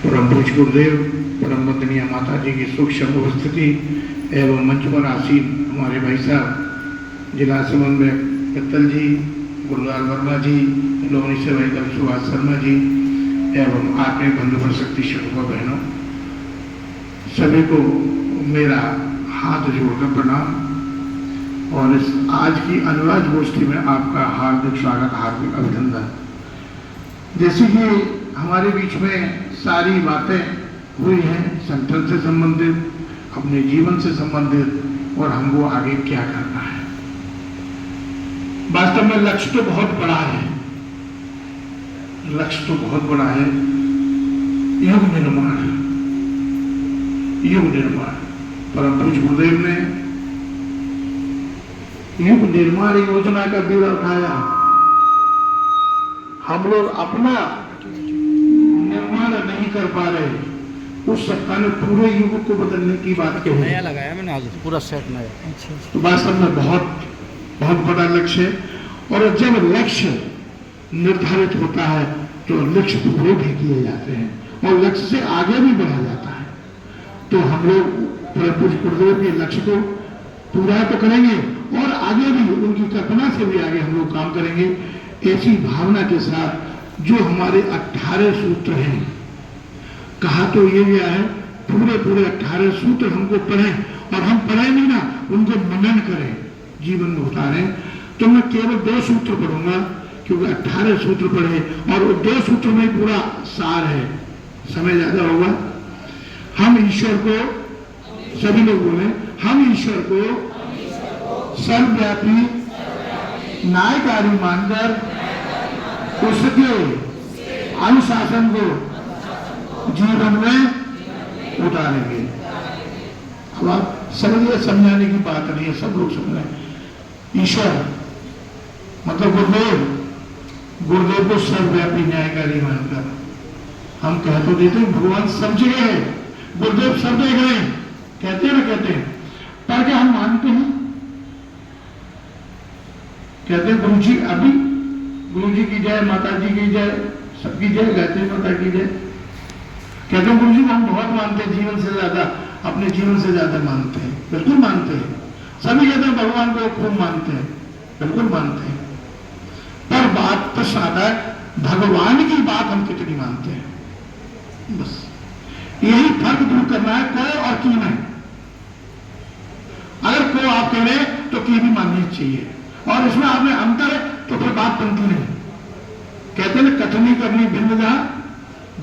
परम पूज्य गुरुदेव, परम वंदनीय माता जी की सूक्ष्म उपस्थिति एवं मंच पर आसीन हमारे भाई साहब जिला समन्वयक मित्तल जी, गुरुलाल वर्मा जी, लोहनी से भाई कल सुभाष शर्मा जी एवं आपके बंधुवर शक्ति शिक्षकों बहनों, सभी को मेरा हाथ जोड़कर प्रणाम और इस आज की अनुवाद गोष्ठी में आपका हार्दिक स्वागत, हार्दिक अभिनंदन। जैसे कि हमारे बीच में सारी बातें हुई हैं संगठन से संबंधित, अपने जीवन से संबंधित और हमको आगे क्या करना है। वास्तव में लक्ष्य तो बहुत बड़ा है, लक्ष्य तो बहुत बड़ा है। युग निर्माण, युग निर्माण, परम पूज्य गुरुदेव ने युग निर्माण योजना का बीड़ा उठाया। हम लोग अपना निर्माण नहीं कर पा रहे, उस सत्ता ने पूरे युग को बदलने की बात कही। नया लगाया मैंने आज पूरा सेट नया। तो वास्तव में बहुत बहुत बड़ा लक्ष्य है और जब लक्ष्य निर्धारित होता है तो लक्ष्य पूरे भी किए जाते हैं और लक्ष्य से आगे भी बढ़ा जाता है। तो हम लोग पूज्य गुरुदेव के लक्ष्य को पूरा तो करेंगे और आगे भी उनकी कल्पना से भी आगे हम लोग काम करेंगे, ऐसी भावना के साथ। जो हमारे 18 सूत्र हैं, कहा तो ये गया है पूरे 18 सूत्र हमको पढ़ें और हम पढ़े नहीं ना, उनको मनन करें, जीवन में उतारें। तो मैं केवल 2 सूत्र पढ़ूंगा क्योंकि 18 सूत्र पढ़े और वो 2 सूत्र में पूरा सार है, समय ज्यादा होगा। हम ईश्वर को, सभी लोग बोले, हम ईश्वर को सर्वव्यापी न्यायकारी मानकर उसके अनुशासन को जीवन में उतारेंगे। अब आप समझिए, समझाने की बात नहीं है, सब लोग समझ रहे हैं। ईश्वर मतलब गुरुदेव, गुरुदेव को सर्वव्यापी न्यायकारी मानकर हम कह तो देते हैं भगवान सब जगह है, गुरुदेव सब जगह है, कहते हैं ना, कहते हैं, पर क्या हम मानते हैं? कहते हैं गुरु जी, अभी गुरु जी की जय, माता जी की जय, सबकी जय, गायत्री माता की जय। कहते हैं गुरु जी को हम बहुत मानते हैं, जीवन से ज्यादा, अपने जीवन से ज्यादा मानते हैं। बिल्कुल मानते हैं, सभी कहते हैं भगवान को खूब मानते हैं, बिल्कुल मानते हैं। पर बात तो सादा है, भगवान की बात हम कितनी मानते हैं, बस यही फर्क दूर करना है, को और की में। अगर को आप कह रहे तो की भी माननी चाहिए और इसमें आपने अंतर है तो फिर बात बनती नहीं। कहते हैं कथनी करनी भिन्न जहां,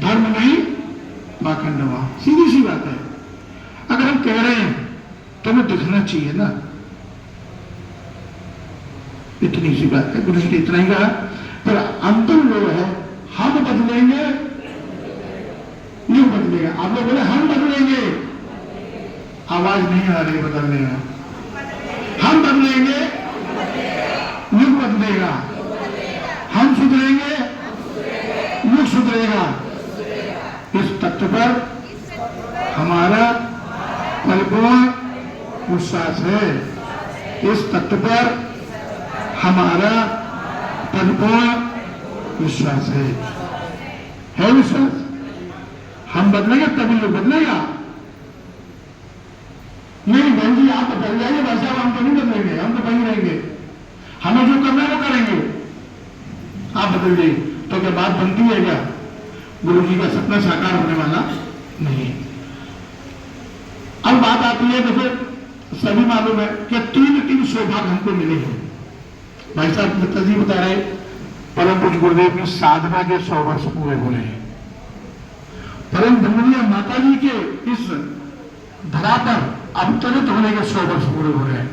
धर्म नहीं पाखंड वहां, सीधी सी बात है। अगर हम कह रहे हैं तो हमें दिखना चाहिए ना, इतनी सी बात है। गुरु जी ने इतना ही कहा, पर अंतिम लोग है, हम बदलेंगे युग बदलेगा। आप लोग बोले हम बदलेंगे, आवाज नहीं आ रही बदलने में। हम बदलेंगे, युग बदलेगा। हम सुधरेंगे, युग सुधरेगा। इस तत्व पर हमारा परिपूर्ण विश्वास है, इस तत्व पर हमारा परिपूर्ण विश्वास है विश्वास। हम बदलेंगे तभी युग बदलेगा। नहीं बहन जी आप बदल जाइए, वैसे हम तो नहीं बदलेंगे, हम तो वहीं रहेंगे, हमें जो करना है वो करेंगे, आप बदल जाइए। तो क्या बात बनती है क्या? गुरु जी का सपना साकार होने वाला नहीं। अब बात आती है, देखो सभी मालूम है कि 3 सौभाग्य हमको मिले हैं। भाई साहब मित्तल जी बता रहे, परम पूज्य गुरुदेव की साधना के 100 वर्ष पूरे हो रहे हैं। परम वंदनीय माता जी के इस धरा पर अवतरित होने के 100 वर्ष पूरे हो रहे हैं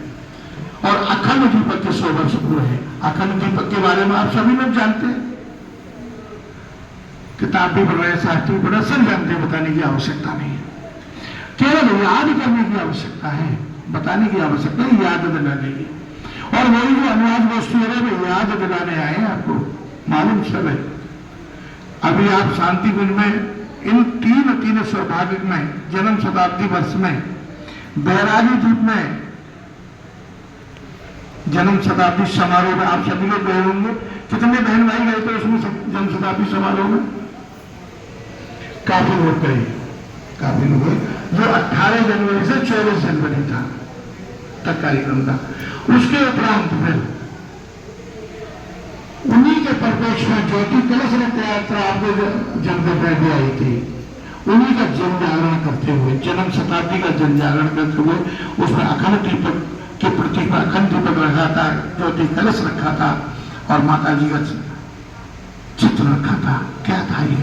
और अखंड दीपक के 100 वर्ष पूरे हैं। अखंड दीपक के बारे में आप सभी लोग जानते हैं, किताब भी पढ़ रहे, शास्त्र भी पढ़ रहे, सब जानते हैं, बताने की आवश्यकता नहीं है। केवल याद करने की आवश्यकता है, बताने की आवश्यकता है, याद दिलाने की। और वही जो अनुवाद गोष्ठी हो रहे हैं, याद दिलाने आए हैं, आपको मालूम सब है। अभी आप शांति कुंज में इन 3 सौभाग्य में जन्म शताब्दी वर्ष में बैरागी द्वीप में जन्म शताब्दी समारोह में आप सभी लोग गए होंगे। कितने बहन भाई गए थे उसमें जन्म शताब्दी समारोह में? काफी लोग गए, काफी लोग गए। जो 18 जनवरी से 24 जनवरी था तक कार्यक्रम था। उसके उपरांत फिर उन्हीं के परिप्रेक्ष्य में ज्योति कलश रथ यात्रा आपको जनता भी आई थी, उन्हीं का जन जागरण करते हुए, जन्म शताब्दी का जन जागरण करते हुए उसमें अखंड दीपक के प्रतीक में अखंड दीपक रखा था, ज्योति कलश रखा था और माता जी का चित्र रखा था। क्या था ये?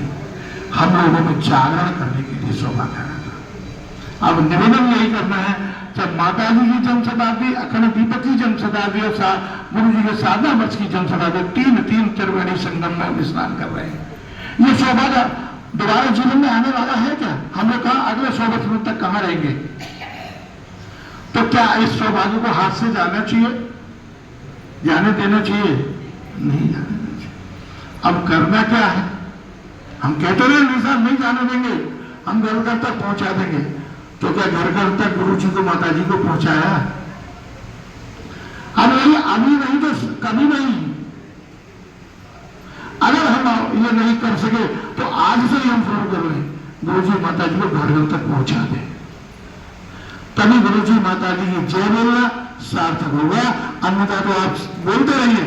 हम लोगों में जागरण करने के लिए सौभाग्य था। अब निवेदन यही करना है, जब माता जी की जन्म शताब्दी, अखंड दीपक की जन्म शताब्दी और गुरु जी के 7वें वर्ष की जन्म शताब्दी, तीन त्रिवेणी संगम में हम स्नान कर रहे हैं। ये सौभाग्य दोबारा जीवन में आने वाला है क्या? हम लोग कहा अगले 100 वर्ष तक कहां रहेंगे? तो क्या इस सौभाग्य को हाथ से जाना चाहिए, जाने देना चाहिए? नहीं जाने देना चाहिए। अब करना क्या है? हम कहते रहे निशान नहीं जाने देंगे, हम घर घर तक पहुंचा देंगे। तो क्या घर घर तक गुरु जी को माता जी को पहुंचाया? अब अभी नहीं तो कभी नहीं। अगर हम ये नहीं कर सके तो आज से ही हम शुरू कर लें, गुरु जी माता जी को घर घर तक पहुंचा दें। तभी गुरु जी माता जी की जय बोलना सार्थक होगा। अन्यथा तो आप बोलते रहिए,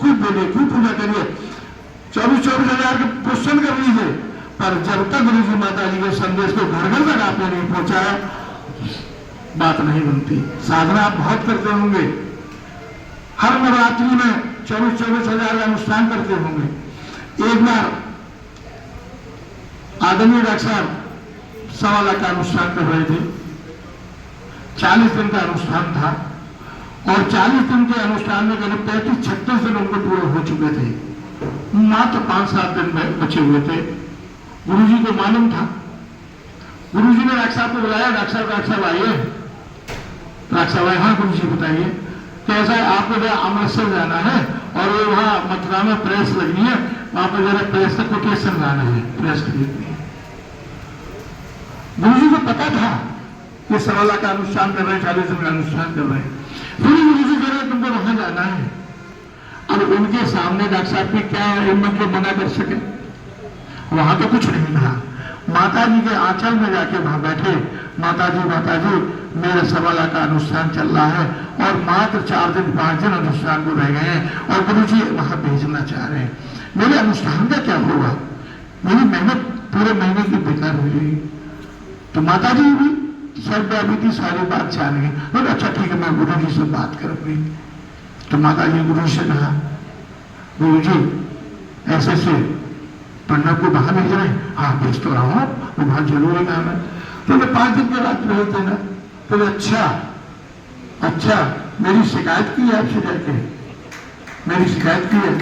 खूब बोलिए, खूब पूजा करिए, 24 हजार के क्वेश्चन कर लीजिए, पर जब तक गुरु जी माता जी के संदेश को घर घर तक आपने नहीं पहुंचाया, बात नहीं बनती। साधना आप बहुत करते होंगे, हर नवरात्रि में 24 हजार का अनुष्ठान करते होंगे। एक बार आदरणीय डॉक्टर साहब 1.25 लाख का अनुष्ठान कर रहे थे, 40 दिन का अनुष्ठान था और 40 दिन के अनुष्ठान में करीब 35-36 दिन उनको पूरे हो चुके थे, मात्र 5-7 दिन में बचे हुए थे। गुरुजी को मालूम था, गुरुजी ने डॉक्टर साहब को बुलाया, डॉक्टर साहब आइए। डॉक्टर साहब आए, हाँ गुरुजी बताइए। कैसा है? आपको जरा अमृतसर जाना है और वो वहां मथुरा में प्रेस लगनी है, वहां पर जरा प्रेस का कोटेशन लाना है, प्रेस खरीदनी है। गुरुजी को पता था ये 1.25 लाख का अनुष्ठान कर रहे हैं, 40 दिन का अनुष्ठान कर रहे हैं। फिर गुरुजी कह रहे तुमको वहां जाना है। अब उनके सामने डॉक्टर साहब की क्या हिम्मत को मना कर सके? वहां तो कुछ नहीं कहा। माता जी के आंचल में जाके वहां बैठे, माता जी मेरे 1.25 लाख का अनुष्ठान चल रहा है और मात्र 4 दिन 5 दिन अनुष्ठान को रह गए हैं और गुरु जी वहां भेजना चाह रहे हैं। मेरे अनुष्ठान का क्या होगा? मेरी मेहनत पूरे महीने की बेकार हो जाएगी। तो माता जी भी सर्वव्यापी सारी बात चाह रही है। अच्छा ठीक है, मैं गुरु जी से बात करूंगी। तो माता जी गुरु से कहा, गुरु जी ऐसे से पंडा को बाहर भेज रहे हैं। हाँ भेज तो रहा हूँ, वो बहुत जरूरी काम है। तो मैं 5 दिन के बाद भेज देना। तो अच्छा मेरी शिकायत की है आपसे जाके, मेरी शिकायत की है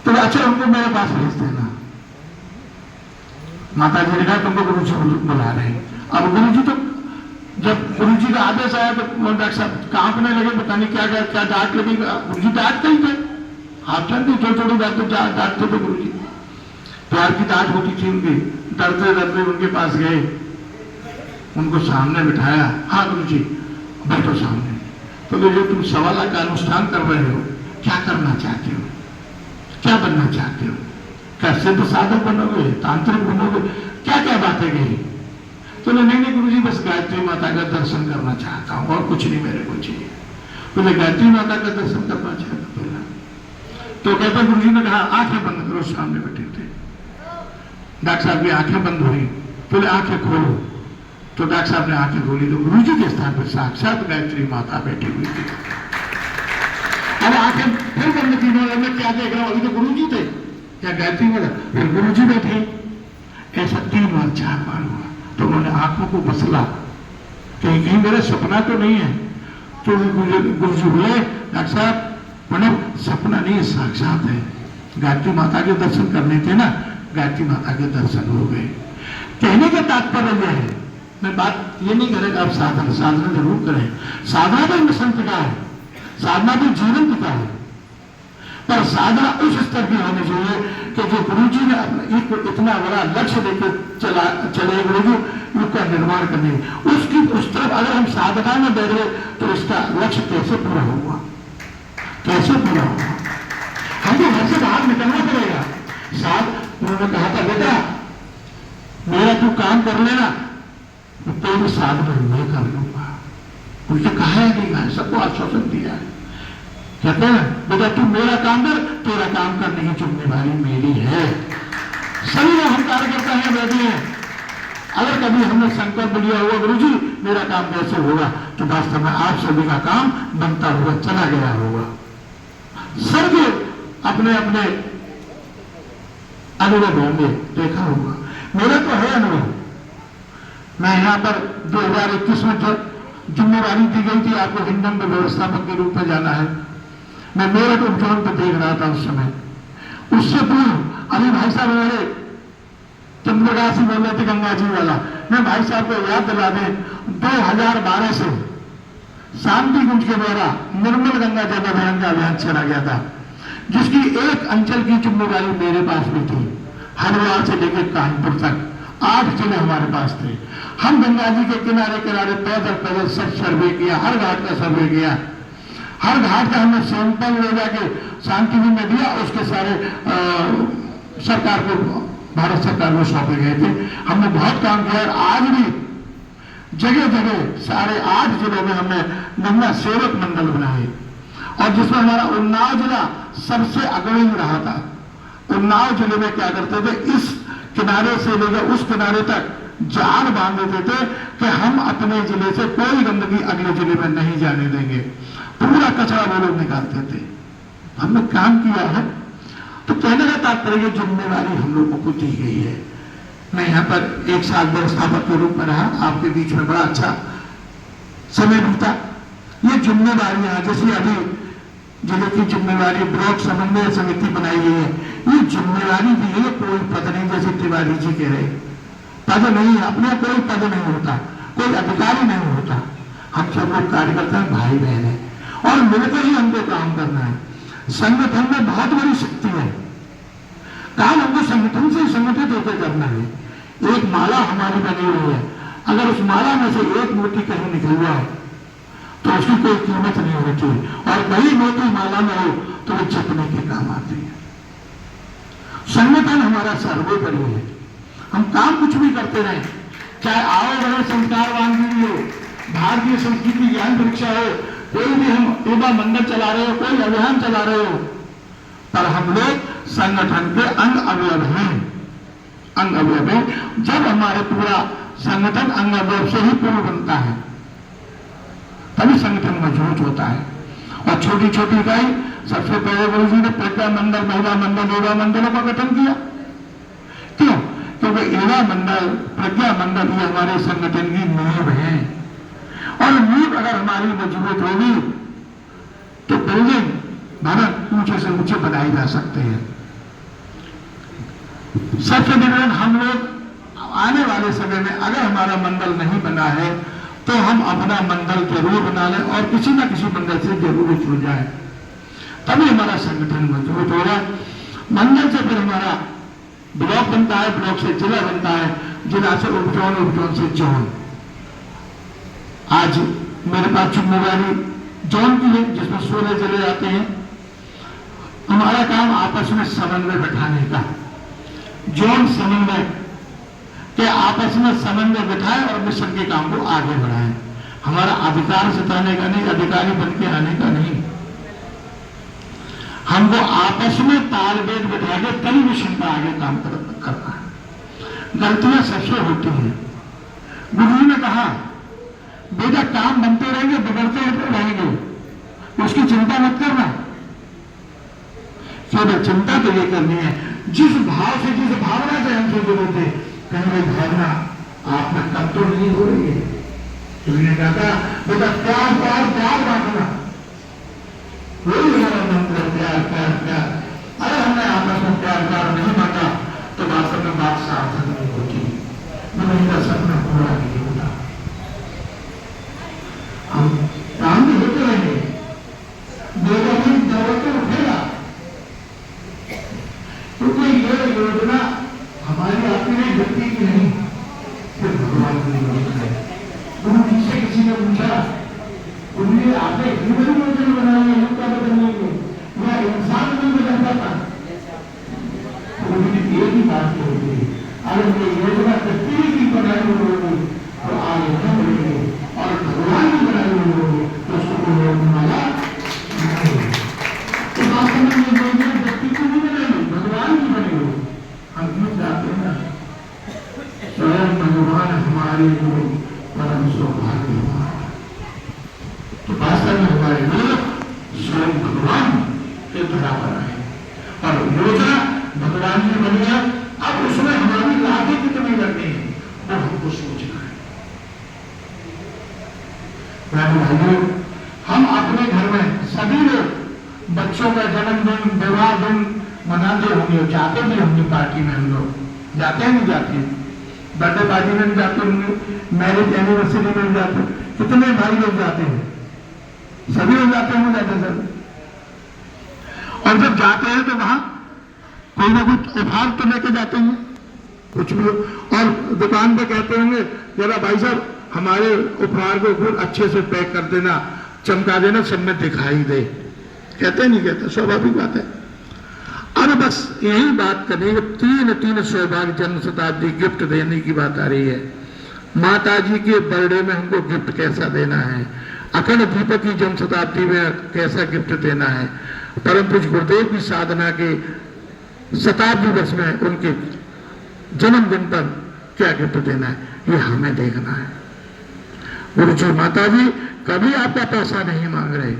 तो अच्छा उनको मेरे पास भेज देना। माता जी ने कहा तुमको गुरु जी बुला रहे हैं। अब गुरु जी तो जब गुरु जी का आदेश आया तो डॉक्टर साहब कांपने लगे, पता नहीं क्या डांट लगी। गुरु जी डांट कहीं थे, आप जानते थोड़ी बात तो डांटते थे गुरु जी, प्यार की डांट होती थी उनकी। डरते डरते उनके पास गए, उनको सामने बिठाया। हाँ गुरु जी बैठो सामने। तो जो तुम 1.25 लाख का अनुष्ठान कर रहे हो, क्या करना चाहते हो, क्या बनना चाहते हो? क्या सिद्ध साधक बनोगे, तांत्रिक बनोगे, क्या क्या बातें गई? तो नहीं गुरु जी बस गायत्री माता का दर्शन करना चाहता हूँ और कुछ नहीं मेरे को चाहिए। तो मैं गायत्री माता का दर्शन करना चाहता हूँ। तो कहते गुरु जी ने कहा आंखें बंद करो, सामने बैठे थे। डॉक्टर साहब की आंखें बंद हुई, बोले आंखें खोलो। तो डॉक्टर साहब ने आंखें खोली तो गुरु जी के स्थान पर साक्षात गायत्री माता बैठी हुई थी। अब आंखें फिर बंद की, मैं क्या देख रहा हूं, अभी तो गुरु जी थे, क्या गायत्री माता? फिर गुरु जी बैठे। ऐसा 3 बार 4 बार हुआ तो उन्होंने आंखों को बसला, कहीं मेरा सपना तो नहीं है। तो गुरु जी बोले डॉक्टर साहब मतलब सपना नहीं, साक्षात है। गायत्री माता के दर्शन करने थे ना, गायत्री माता के दर्शन हो गए। कहने का तात्पर्य यह है, मैं बात ये नहीं करेगा आप साधना जरूर करें। साधना भी मिशन का है, साधना भी जीवन का है, पर साधना उस स्तर की होनी चाहिए कि जो गुरु जी ने अपना इतना बड़ा लक्ष्य देकर चले गुरु जी उसका निर्माण करने, उसकी उस तरफ अगर हम साधना में बैठ गए तो इसका लक्ष्य कैसे पूरा होगा, कैसे पूरा होगा? हमको घर से बाहर निकलना पड़ेगा। साथ उन्होंने कहा था बेटा मेरा तू काम कर लेना, तेरे साथ में मैं कर लूंगा। उनसे कहा है नहीं, मैं सबको आश्वासन दिया है। कहते हैं बेटा तू मेरा काम कर, तेरा काम करने की जिम्मेदारी मेरी है। सभी लोग हम कार्यकर्ता हैं, बैठे हैं। अगर कभी हमने संकल्प लिया हुआ गुरुजी मेरा काम कैसे होगा, तो वास्तव में आप सभी का काम बनता हुआ चला गया होगा। सबके अपने अपने अनुभव होंगे, देखा होगा। मेरा तो है अनुभव। मैं यहाँ पर 2021 में जब जिम्मेदारी दी गई थी आपको हिंडन में व्यवस्थापक के रूप में जाना है, मैं मेरठ उपचुनाव पर देख रहा था उस समय। उससे पूर्व अभी भाई साहब हमारे चंद्रप्रकाश ही बोल रहे थे गंगा जी वाला, मैं भाई साहब को याद दिला दें 2012 से शांति कुंज के द्वारा निर्मल गंगा जल अभियान का अभियान चला गया था, जिसकी एक अंचल की जिम्मेदारी मेरे पास भी थी। हरिद्वार से लेकर कानपुर तक 8 जिले हमारे पास थे। हम गंगा जी के किनारे किनारे पैदल पैदल सब सर्वे किया, हर घाट का सर्वे किया। हर घाट का हमने सैंपल ले जाके शांति में दिया, उसके सारे सरकार को, भारत सरकार को सौंपे गए थे। हमने बहुत काम किया और आज भी जगह जगह सारे 8 जिलों में हमने गंगा सेवक मंडल बनाए, और जिसमें हमारा उन्नाव जिला सबसे अग्रणी रहा था। उन्नाव जिले में क्या करते थे, इस किनारे से लेकर उस किनारे तक जाल बांध देते थे कि हम अपने जिले से कोई गंदगी अगले जिले में नहीं जाने देंगे। पूरा कचरा वो लोग निकालते थे। हमने काम किया है। तो कहने का तात्पर्य जिम्मेदारी हम लोगों को दी गई है। मैं यहाँ पर 1 साल व्यवस्थापक के रूप में रहा, आपके बीच में बड़ा अच्छा समय बीता। ये जिम्मेदारियां जैसे अभी जिले की जिम्मेदारी ब्लॉक समन्वय समिति बनाई गई है, ये जिम्मेदारी भी है, कोई पद नहीं। जैसे तिवारी जी कह रहे, पद नहीं है, अपने कोई पद नहीं होता, कोई अधिकारी नहीं होता। हम सब लोग कार्यकर्ता भाई बहन है और मिलकर ही हमको काम करना है। संगठन में बहुत बड़ी शक्ति है, काम हमको संगठन से संगठित होकर करना है। एक माला हमारी बनी हुई है, अगर उस माला में से एक मोती कहीं निकल जाए तो उसकी कोई कीमत नहीं होती, और वही मोती माला में हो तो वो जपने के काम आती है। संगठन हमारा सर्वोपरि है। हम काम कुछ भी करते रहे, चाहे आओ बड़े संस्कारवान भी हो, भारतीय संस्कृति ज्ञान परीक्षा हो, कोई भी हम युवा मंडल चला रहे हो, कोई अभियान चला रहे हो, पर हम लोग संगठन के अंग अवयव हैं। अंग अवयव है। जब हमारे पूरा संगठन अंग अवयव से ही पूर्ण बनता है, तभी संगठन मजबूत होता है। और छोटी छोटी इकाई, सबसे पहले गुरु जी ने प्रज्ञा मंडल, महिला मंडल, युवा मंडलों का गठन किया। क्यों? क्योंकि युवा मंडल, प्रज्ञा मंडल ये हमारे संगठन की नींव है, और नींव अगर हमारी मजबूत होगी तो बिल्डिंग भवन ऊंचे से ऊंचे बनाए जा सकते हैं। सबसे निवेदन, हम लोग आने वाले समय में अगर हमारा मंडल नहीं बना है तो हम अपना मंडल जरूर बना लें और किसी न किसी मंडल से जरूर जुड़ जाए, तभी हमारा संगठन मजबूत होगा। मंडल से फिर हमारा ब्लॉक बनता है, ब्लॉक से जिला बनता है, जिला से उपजोन, उपजोन से जोन। आज मेरे पास जिम्मेदारी जोन की है, जिसमें 16 जिले आते हैं। हमारा काम आपस में समन्वय बैठाने का, जोन समन्वय के आपस में समन्वय बैठाए और मिशन के काम को आगे बढ़ाएं। हमारा अधिकार जताने का नहीं, अधिकारी बन के आने का नहीं, हमको आपस में तालमेल बैठा के तभी मिशन पर आगे काम करना है। गलतियां सबसे होती हैं। गुरु जी ने कहा बेटा काम बनते रहेंगे, बिगड़ते रहेंगे, उसकी चिंता मत करना। तो चिंता तो ये करनी है, जिस भाव से, जिस भावना से हमसे जुड़े थे, कहीं वो भावना आप में कम तो नहीं हो रही है। तो इन्हें कहा बेटा प्यार प्यार प्यार बांटना, वही हमारा मंत्र, प्यार प्यार प्यार। अगर हमने आपस में प्यार प्यार नहीं बांटा तो वास्तव में बात सार्थक नहीं होती, मेरा सपना पूरा नहीं होता। हम काम भी होते रहेंगे, तो उठेगा, क्योंकि ये योजना हमारी आपकी नहीं, व्यक्ति की नहीं, सिर्फ भगवान की योजना है। गुरु जी से किसी ने पूछा, गुरु जी आपने इतनी बड़ी योजना बनाई है, हम क्या बदलेंगे, या इंसान नहीं बदल पाता? गुरु जी ने एक ही बात कही, अगर ये योजना व्यक्ति की बनाई हुई होगी तो आगे न बढ़ेंगे, और भगवान की बनाई हुई होगी तो उसको कोई रोकने वाला नहीं है। तो वास्तव में ये योजना व्यक्ति की नहीं बनेगी, भगवान की बनी होगी। हम क्यों चाहते हैं ना स्वयं भगवान हमारे लिए परम सौभाग्यवान। तो वास्तव में हमारे लोग स्वयं भगवान के बराबर है, और योजना भगवान की बनी है। अब उसमें हमारी लागत कितनी लगनी है वो हमको सोचना है। भाइयों, हम अपने घर में सभी लोग बच्चों का जन्मदिन, विवाह दिन मनाते होंगे, जाते भी होंगे पार्टी में। हम लोग जाते हैं, नहीं जाते हैं, बर्थडे पार्टी में जाते होंगे, मैरिज एनिवर्सरी में जाते, कितने भाई लोग जाते हैं, सभी लोग जाते हैं, जाते सब। और जब जाते हैं तो वहां कोई ना कुछ उपहार तो लेके जाते हैं, कुछ भी। और दुकान पे कहते होंगे जरा भाई साहब हमारे उपहार को खूब अच्छे से पैक कर देना, चमका देना, सब में दिखाई दे। कहते नहीं कहते, स्वाभाविक बात है। अब बस यही बात करनी है, तीन सौभाग्य जन्म शताब्दी गिफ्ट देने की बात आ रही है। माता जी के बर्थडे में हमको गिफ्ट कैसा देना है, अखंड दीपक की जन्म शताब्दी में कैसा गिफ्ट देना है, परम पूज्य गुरुदेव की साधना के शताब्दी वर्ष में उनके जन्मदिन पर क्या गिफ्ट देना है, ये हमें देखना है। गुरु जी माता जी कभी आपका पैसा नहीं मांग रहे,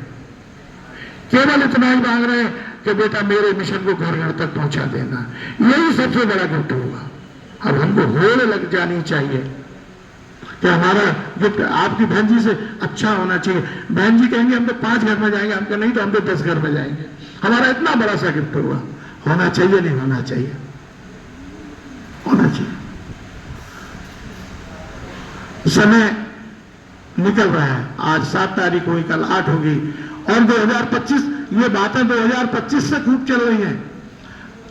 केवल इतना ही मांग रहे हैं कि बेटा मेरे मिशन को घर घर तक पहुंचा देना, यही सबसे बड़ा गिफ्ट होगा। अब हमको होड़ लग जानी चाहिए कि हमारा गिफ्ट आपकी बहन जी से अच्छा होना चाहिए। बहन जी कहेंगे हम तो 5 घर में जाएंगे, हमको नहीं तो हम तो 10 घर में जाएंगे। हमारा इतना बड़ा सा गिफ्ट हुआ, होना चाहिए नहीं होना चाहिए, होना चाहिए। समय निकल रहा है, आज 7 तारीख हुई, कल 8 होगी, और 2025 ये बातें 2025 से खूब चल रही हैं।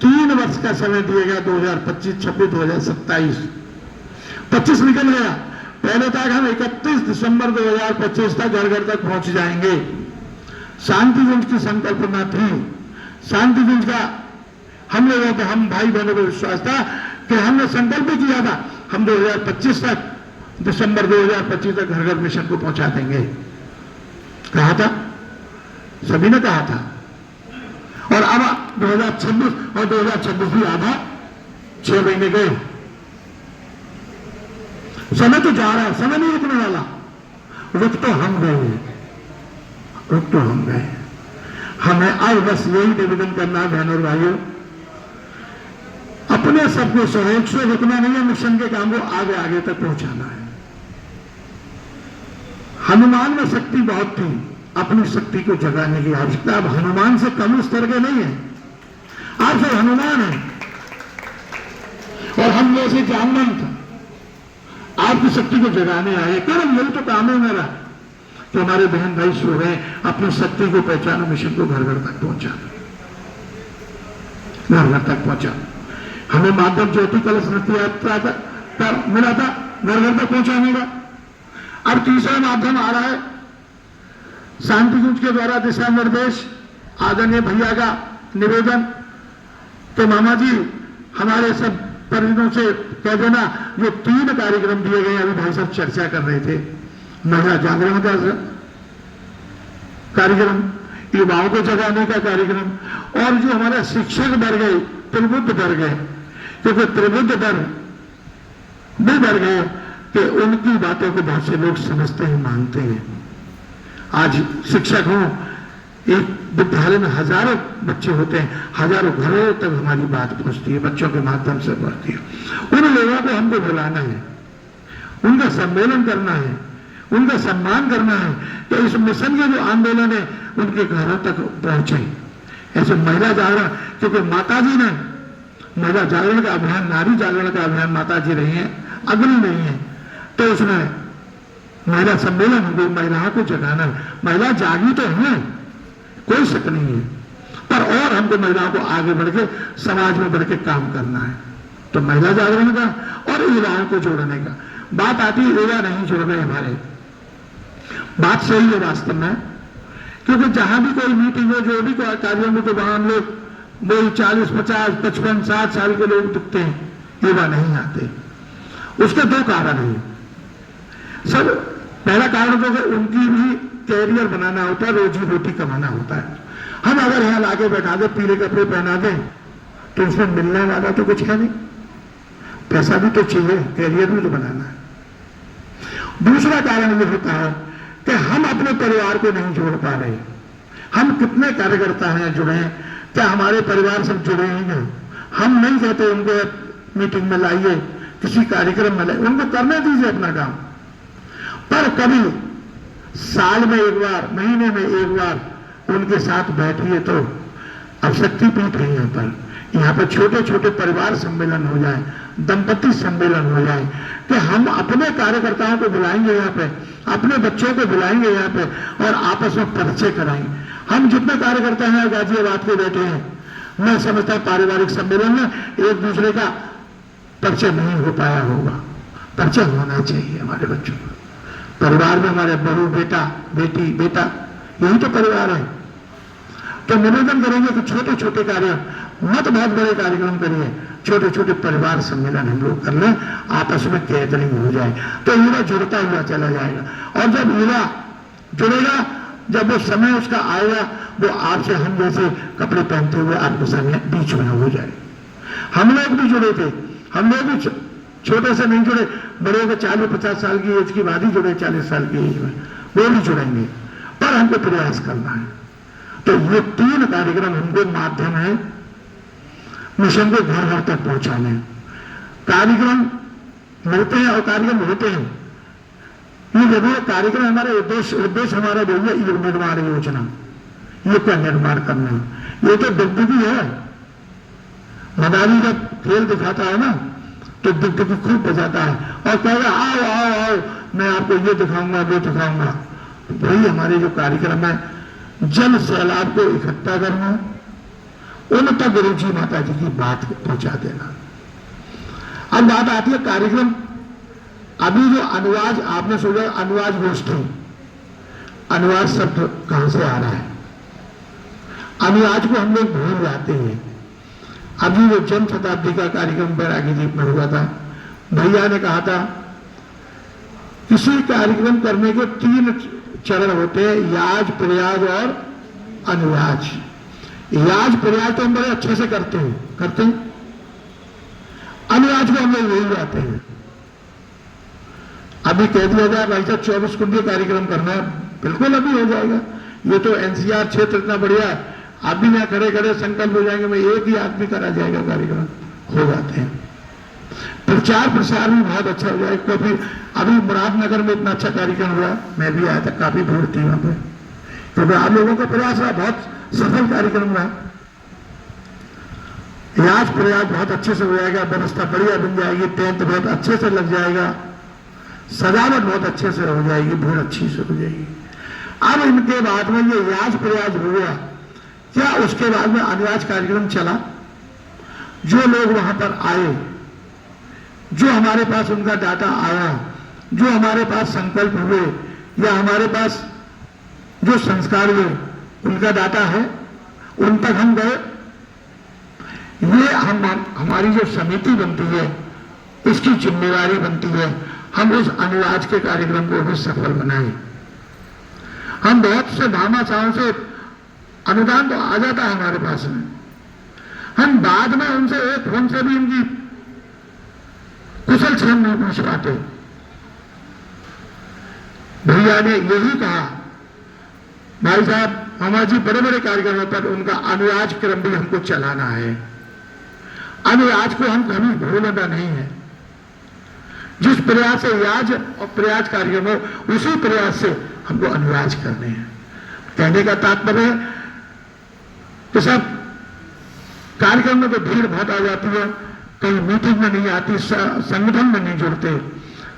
3 वर्ष का समय दिया गया, 2025, 26, 2027, 25 निकल गया। पहले तक हम 31 दिसंबर 2025 तक घर घर तक पहुंच जाएंगे। शांति कुंज की संकल्पना थी, शांति कुंज का हम लोगों को, हम भाई बहनों को विश्वास था कि हमने संकल्प किया था हम 2025 तक, दिसंबर 2025 तक घर घर मिशन को पहुंचा देंगे। कहा था, सभी ने कहा था। और अब 2026 और 2026 भी आधा 6 महीने गए, समय तो जा रहा है, समय नहीं रुकने वाला। रुक तो हम गए, रुक तो हम गए। हमें अब बस यही निवेदन करना है बहनों और भाइयों, अपने सबको सहयोग से रुकना नहीं है, मिशन के काम को आगे आगे तक पहुंचाना है। हनुमान में शक्ति बहुत थी, अपनी शक्ति को जगाने की आवश्यकता। अब हनुमान से कम स्तर के नहीं है, आप सब हनुमान हैं और हम जैसे जानवंत आपकी शक्ति को जगाने आए। केवल यही तो काम है मेरा कि हमारे बहन भाई सो रहे, अपनी शक्ति को पहचानो, मिशन को घर घर तक पहुंचाना, घर घर तक पहुंचाना। हमें माधव ज्योति कलश रथ यात्रा का मिला था घर घर तक पहुंचाने का। अब तीसरा माध्यम आ रहा है, शांति कुंज के द्वारा दिशा निर्देश, आदरणीय भैया का निवेदन तो मामा जी हमारे सब परिजनों से कह देना, ये 3 कार्यक्रम दिए गए, अभी भाई साहब चर्चा कर रहे थे। महिला जागरण का कार्यक्रम, युवाओं को जगाने का कार्यक्रम, और जो हमारे शिक्षक वर्ग गए, त्रिबुद्ध वर्ग गए, क्योंकि त्रिबुद्ध वर्ग भी वर्ग गए कि उनकी बातों को बहुत से लोग समझते हैं, मानते हैं। आज शिक्षक हो, एक विद्यालय में हजारों बच्चे होते हैं, हजारों घरों तक हमारी बात पहुंचती है, बच्चों के माध्यम से पहुंचती है। उन लोगों को हमको बुलाना है, उनका सम्मेलन करना है, उनका सम्मान करना है, तो इस मिशन के जो आंदोलन है उनके घरों तक पहुंचे। ऐसे महिला जागरण, क्योंकि माता जी ने महिला जागरण का अभियान, नारी जागरण का अभियान माता जी रही है, अग्नि नहीं है, तो उसमें महिला सम्मेलन हो, महिलाओं को जगाना है। महिला जागी तो है, कोई शक नहीं है, पर और हमको महिलाओं को आगे बढ़ के समाज में बढ़ के काम करना है। तो महिला जागरण का और युवाओं को जोड़ने का बात आती है, युवा नहीं जोड़ रहे हमारे। बात सही है वास्तव में, क्योंकि जहां भी कोई मीटिंग हो, जो भी कोई कार्य हो, तो वहां हम लोग वही 40, 50, 55, 60 साल के लोग दिखते हैं, युवा नहीं आते। उसके दो कारण हैं सर। पहला कारण तो उनकी भी कैरियर बनाना होता है, रोजी रोटी कमाना होता है। हम अगर यहाँ लाके बैठा दे, पीले कपड़े पहना दें, तो उसमें मिलने वाला तो कुछ है नहीं। पैसा भी तो चाहिए, कैरियर भी तो बनाना है। दूसरा कारण ये होता है कि हम अपने परिवार को नहीं जोड़ पा रहे। हम कितने कार्यकर्ता हैं जुड़े हैं, क्या हमारे परिवार सब जुड़े हैं? हम नहीं कहते उनको मीटिंग में लाइए, किसी कार्यक्रम में लाइए, उनको करने दीजिए अपना काम। पर कभी साल में एक बार, महीने में एक बार उनके साथ बैठिए तो अब शक्तिपीठ है यहाँ पर छोटे छोटे परिवार सम्मेलन हो जाए, दंपति सम्मेलन हो जाए, कि हम अपने कार्यकर्ताओं को बुलाएंगे यहाँ पे, अपने बच्चों को बुलाएंगे यहाँ पे और आपस में परिचय कराएंगे। हम जितने कार्यकर्ता हैं गाजियाबाद के बैठे हैं, मैं समझता हूं पारिवारिक सम्मेलन में एक दूसरे का परिचय नहीं हो पाया होगा। परिचय होना चाहिए हमारे बच्चों को। परिवार में हमारे बहू, बेटा, बेटी, बेटा, यही तो परिवार है। तो निवेदन करेंगे कि छोटे छोटे कार्य, मत बहुत बड़े कार्यक्रम करिए, छोटे छोटे परिवार सम्मेलन हम लोग कर लें, आपस में गैदरिंग हो जाए तो युवा जुड़ता हुआ चला जाएगा। और जब युवा जुड़ेगा, जब वो समय उसका आएगा, वो आपसे हम जैसे कपड़े पहनते हुए आपके सामने बीच में हो जाए। हम लोग भी जुड़े थे, हम लोग भी छोटे से नहीं जुड़े, बड़े को 40-50 साल की एज की बाद ही जुड़े, 40 साल की एज में वो भी जुड़ेंगे, पर हमको प्रयास करना है। तो ये 3 कार्यक्रम हमको माध्यम है मिशन को घर घर तक पहुंचाने। कार्यक्रम मिलते हैं और कार्यक्रम होते हैं। ये जरूर कार्यक्रम हमारे उद्देश्य हमारा भैया युग निर्माण योजना, युग का निर्माण करना। ये तो डुगडुगी है। मदारी जब खेल दिखाता है ना तो डुगडुगी खूब बजाता है और कहेगा आओ आओ आओ, मैं आपको ये दिखाऊंगा वो दिखाऊंगा। वही हमारे जो कार्यक्रम है, जन सैलाब को इकट्ठा करना, उन तक रुचि माता जी की बात पहुंचा देना। अब बात आती है कार्यक्रम। अभी जो अनुवाद आपने सोचा, अनुवाद गोष्ठी, अनुवाद शब्द कहां से आ रहा है? अनुवाद को हम लोग भूल जाते हैं। अभी वो जन शताब्दी का कार्यक्रम बैरागी द्वीप में हुआ था, भैया ने कहा था किसी कार्यक्रम करने के 3 चरण होते हैं, याज, प्रयाज और अनुवाज। याज प्रयाज तो हम बड़े अच्छे से करते हैं, अनुवाज को हम लोग भूल जाते हैं। अभी कह दिया जाए भाई साहब 24 कुंडी कार्यक्रम करना है, बिल्कुल अभी हो जाएगा। ये तो एनसीआर क्षेत्र इतना बढ़िया है, अभी यहाँ खड़े खड़े संकल्प हो जाएंगे, मैं एक ही आदमी करा जाएगा, कार्यक्रम हो जाते हैं। प्रचार प्रसार भी बहुत अच्छा हो जाएगा। क्योंकि अभी मुरादनगर में इतना अच्छा कार्यक्रम हुआ, मैं भी आया था, काफी भीड़ थी वहां पर, क्योंकि आप लोगों का प्रयास रहा, बहुत सफल कार्यक्रम रहा। याज प्रयास बहुत अच्छे से हो जाएगा, व्यवस्था बढ़िया बन जाएगी, टेंट बहुत अच्छे से लग जाएगा, सजावट बहुत अच्छे से हो जाएगी, भीड़ अच्छी से हो जाएगी। अब इनके बाद में ये याज प्रयास हो गया, क्या उसके बाद में अनुवाद कार्यक्रम चला? जो लोग वहां पर आए, जो हमारे पास उनका डाटा आया, जो हमारे पास संकल्प हुए या हमारे पास जो संस्कार हुए, उनका डाटा है, उन तक हम गए। ये हमारी जो समिति बनती है, इसकी जिम्मेवारी बनती है हम उस अनुवाद के कार्यक्रम को भी सफल बनाएं। हम बहुत से भामाशाहों से अनुदान तो आ जाता है हमारे पास में, हम बाद में उनसे एक फोन से भी इनकी कुशल क्षेम नहीं पूछ पाते। भैया ने यही कहा, भाई साहब मामा जी बड़े बड़े कार्यक्रमों पर उनका अनुवाद क्रम भी हमको चलाना है। अनुवाद को हम कभी भूलना नहीं है। जिस प्रयास से याज और प्रयास कार्यक्रम हो, उसी प्रयास से हमको अनुवाद करने हैं। कहने का तात्पर्य है कि सब कार्यक्रम में तो भीड़ बहुत आ जाती है, कहीं मीटिंग में नहीं आती, संगठन में नहीं जुड़ते,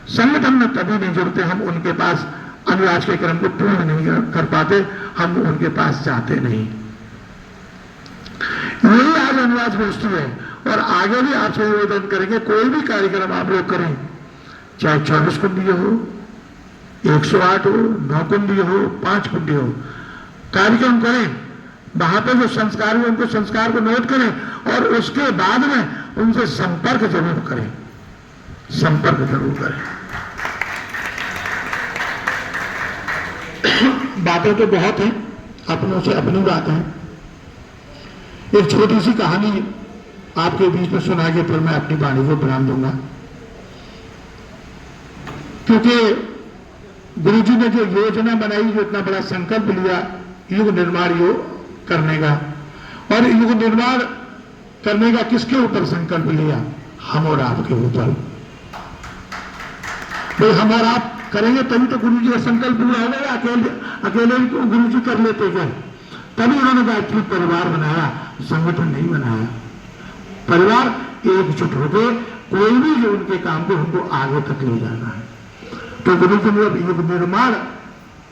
संगठन में कभी नहीं जुड़ते, हम उनके पास अनुवाद के क्रम को पूर्ण नहीं कर पाते, हम उनके पास जाते नहीं। यही आज अनुवाद गोष्ठी है और आगे भी आपसे निवेदन करेंगे, कोई भी कार्यक्रम आप लोग करें, चाहे 24 कुंडी हो, 108 हो, 9 कुंडी हो, 5 कुंडी हो, कार्यक्रम करें, वहां पर जो संस्कार हुए उनको संस्कार को नोट करें और उसके बाद में उनसे संपर्क जरूर करें, संपर्क जरूर करें। बातें तो बहुत हैं, अपनों से अपनी बात है। एक छोटी सी कहानी आपके बीच में सुना के फिर मैं अपनी वाणी को विराम दूंगा, क्योंकि गुरुजी ने जो योजना बनाई, जो इतना बड़ा संकल्प लिया युग निर्माण योग करने का, और युग निर्माण करने का किसके ऊपर संकल्प लिया? हम और आपके ऊपर। भाई हम और आप करेंगे तभी तो गुरुजी का संकल्प पूरा होगा, या अकेले गुरुजी कर लेते क्या? तभी उन्होंने गायत्री परिवार बनाया, संगठन नहीं बनाया। परिवार एकजुट होकर कोई भी जो उनके काम को हमको आगे तक ले जाना है। तो गुरुजी ने जब युग निर्माण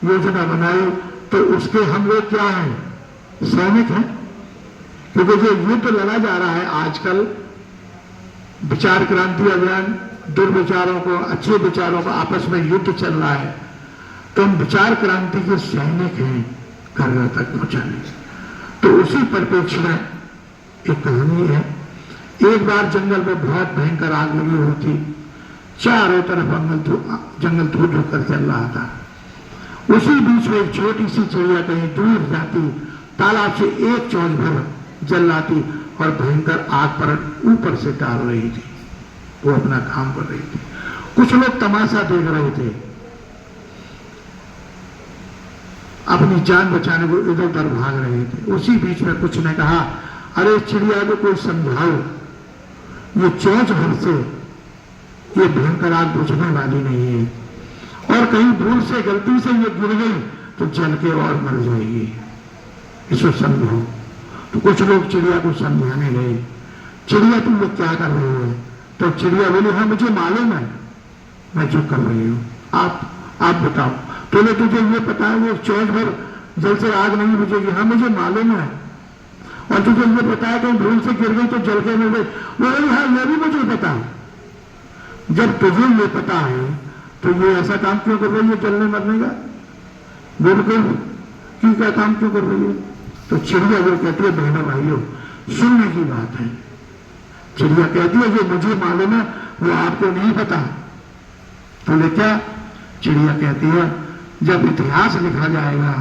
योजना बनाई तो उसके हम लोग क्या हैं? सैनिक हैं। क्योंकि जो युद्ध लड़ा जा रहा है आजकल, विचार क्रांति अभियान, दुर्विचारों को अच्छे विचारों का आपस में युद्ध चल रहा है, तो हम विचार क्रांति के सैनिक हैं घर घर तक पहुंचाने। तो उसी परिप्रेक्ष्य में एक कहानी है। एक बार जंगल में बहुत भयंकर आग लगी हुई थी, चारों तरफ जंगल धूल होकर चल रहा था। उसी बीच में एक छोटी सी चिड़िया कहीं दूर जाती, तालाब से एक चौंच भर जल लाती और भयंकर आग पर ऊपर से डाल रही थी। वो अपना काम कर रही थी, कुछ लोग तमाशा देख रहे थे, अपनी जान बचाने को इधर उधर भाग रहे थे। उसी बीच में कुछ ने कहा, अरे चिड़िया को कोई समझाओ, ये चौंच भर से ये भयंकर आग बुझने वाली नहीं है, और कहीं भूल से गलती से ये गिर गई तो जल के और मर जाएगी, इसको समझो। तो कुछ लोग चिड़िया को समझाने गए, चिड़िया तुम लोग क्या कर रहे हो? तो चिड़िया बोली, हाँ मुझे मालूम है, मैं जो कर रही हूँ, आप बताओ। तो तुझे ये पता है वो चौंच भर जल से आग नहीं बुझेगी? हाँ मुझे मालूम है। और तुझे ये पता है कि भूल से गिर गई तो जल के मर गई? बोले हाँ ये भी मुझे पता है। जब तुझे ये पता है तो ये ऐसा काम क्यों कर रही है जलने मरने का? बिल्कुल क्यों क्या काम क्यों कर रही है? तो चिड़िया वो कहती है, बहनों भाइयों सुनने की बात है। चिड़िया कहती है जो मुझे मालूम है वो आपको नहीं पता। बोले क्या? चिड़िया कहती है जब इतिहास लिखा जाएगा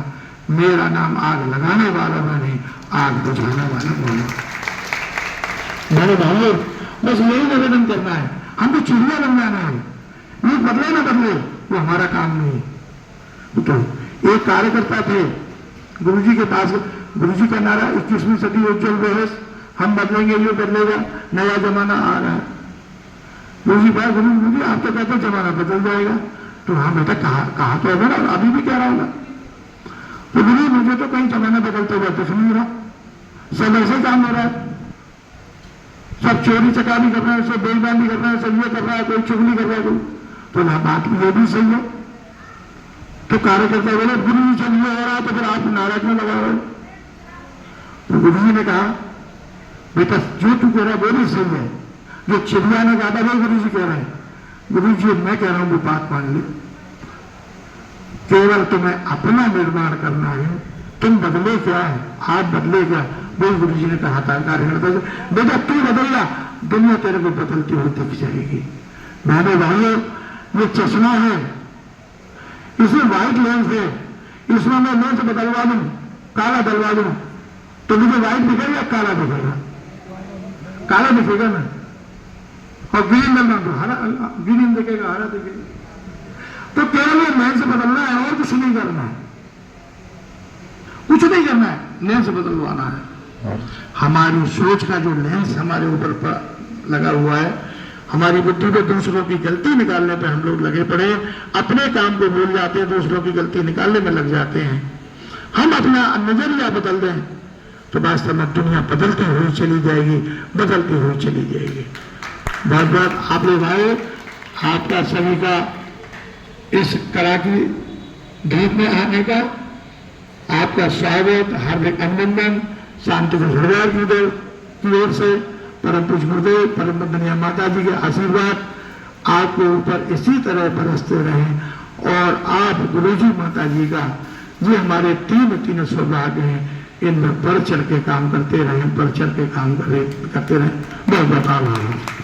मेरा नाम आग लगाने वाला बने, आग बुझाने वाला बोलो। मैंने भाइयों बस यही निवेदन करना है, हमको चिड़िया बन जाना है, ये बदले ना बदले वो हमारा काम नहीं। तो एक कार्यकर्ता थे गुरुजी के पास, गुरुजी का नारा 21वीं सदी उज्जवल बहस, हम बदलेंगे ये बदलेगा, नया जमाना आ रहा है। गुरुजी भाई गुरुजी आप तो कहते जमाना बदल जाएगा। तो हाँ बेटा कहा तो है ना, अभी भी कह रहा होगा। तो गुरु मुझे तो कहीं जमाना बदलते हुआ कुछ नहीं रहा, सब ऐसे काम हो रहा है, सब चोरी चकारी कर रहे हैं, सब बेईमानी कर रहे हैं, सब ये कर रहा है, कोई चुगली कर रहा है कोई। तो ना बात ये भी सही है। तो कार्यकर्ता बोले गुरु जी जब ये हो रहा है तो फिर आप नारा क्यों लगा रहे हो? तो गुरु जी ने कहा बेटा जो तू कह रहा है वो भी सही है, जो चिड़िया ने कहा था वो गुरु जी कह रहे हैं। गुरु जी मैं कह रहा हूं वो बात मान ली, केवल तुम्हें अपना निर्माण करना है, तुम बदले क्या है, आप बदले क्या? वो गुरु जी ने कहा था कार्यकर्ता से, बेटा तू बदलना, दुनिया तेरे को बदलती हुई दिख जाएगी। मैंने भाइयों ये चश्मा है, इसमें व्हाइट लेंस है, इसमें मैं लेंस बदलवा दूं, काला डलवा दूं तो मुझे व्हाइट दिखेगा या काला दिखेगा? काला दिखेगा ना। और ग्रीन डलवा दो, हरा ग्रीन दिखेगा, हरा दिखेगा। तो केवल ये लेंस बदलना है और कुछ नहीं करना है, कुछ नहीं करना है, लेंस बदलवाना है। हमारी सोच का जो लेंस हमारे ऊपर लगा हुआ है, हमारी बुद्धि पे दूसरों की गलती निकालने पे हम लोग लगे पड़े, अपने काम को भूल जाते हैं, दूसरों की गलती निकालने में लग जाते हैं। हम अपना नजरिया बदल दें तो वास्तव में दुनिया बदलती हुई चली जाएगी, बदलती हुई चली जाएगी। बहुत बहुत आप लोग आए, आपका सभी का इस कड़ाकी धूप में आने का आपका स्वागत, हार्दिक अभिनंदन, शांति हृदय की ओर से परम पूज्य गुरुदेव परम वंदनीय माता जी के आशीर्वाद आपके ऊपर इसी तरह बरसते रहें और आप गुरुजी माता जी का ये हमारे तीन सौभाग्य हैं इनमें बढ़ चढ़ के काम करते रहें, बढ़ चढ़ के काम करते रहें। बहुत बहुत आभार।